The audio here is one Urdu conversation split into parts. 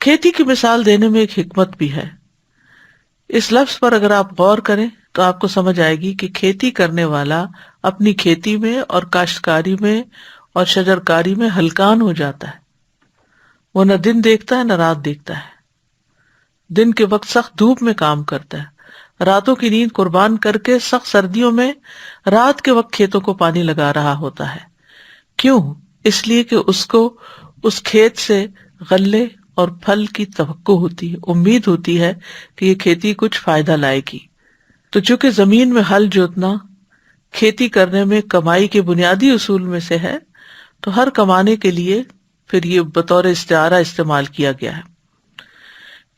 کھیتی کی مثال دینے میں ایک حکمت بھی ہے. اس لفظ پر اگر آپ غور کریں تو آپ کو سمجھ آئے گی کہ کھیتی کرنے والا اپنی کھیتی میں اور کاشتکاری میں اور شجرکاری میں ہلکان ہو جاتا ہے. وہ نہ دن دیکھتا ہے نہ رات دیکھتا ہے. دن کے وقت سخت دھوپ میں کام کرتا ہے، راتوں کی نیند قربان کر کے سخت سردیوں میں رات کے وقت کھیتوں کو پانی لگا رہا ہوتا ہے. کیوں؟ اس لیے کہ اس کو اس کھیت سے غلے اور پھل کی توقع ہوتی ہے، امید ہوتی ہے کہ یہ کھیتی کچھ فائدہ لائے گی. تو چونکہ زمین میں ہل جوتنا کھیتی کرنے میں کمائی کے بنیادی اصول میں سے ہے، تو ہر کمانے کے لیے پھر یہ بطور استعارہ استعمال کیا گیا ہے.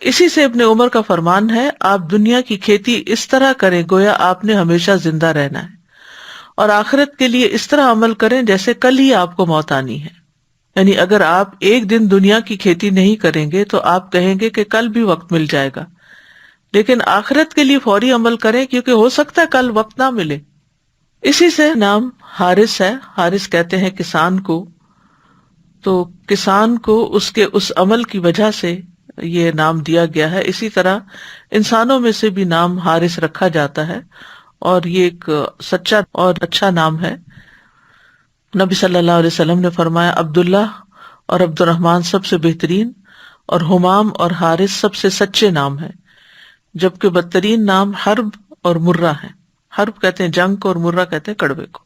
اسی سے ابن عمر کا فرمان ہے، آپ دنیا کی کھیتی اس طرح کریں گویا آپ نے ہمیشہ زندہ رہنا ہے، اور آخرت کے لیے اس طرح عمل کریں جیسے کل ہی آپ کو موت آنی ہے. یعنی اگر آپ ایک دن دنیا کی کھیتی نہیں کریں گے تو آپ کہیں گے کہ کل بھی وقت مل جائے گا، لیکن آخرت کے لیے فوری عمل کریں کیونکہ ہو سکتا ہے کل وقت نہ ملے. اسی سے نام حارث ہے. حارث کہتے ہیں کسان کو، تو کسان کو اس کے اس عمل کی وجہ سے یہ نام دیا گیا ہے. اسی طرح انسانوں میں سے بھی نام حارث رکھا جاتا ہے، اور یہ ایک سچا اور اچھا نام ہے. نبی صلی اللہ علیہ وسلم نے فرمایا، عبداللہ اور عبد الرحمن سب سے بہترین، اور حمام اور حارث سب سے سچے نام ہیں، جبکہ بدترین نام حرب اور مرہ ہیں. حرب کہتے ہیں جنگ کو، اور مرہ کہتے ہیں کڑوے کو.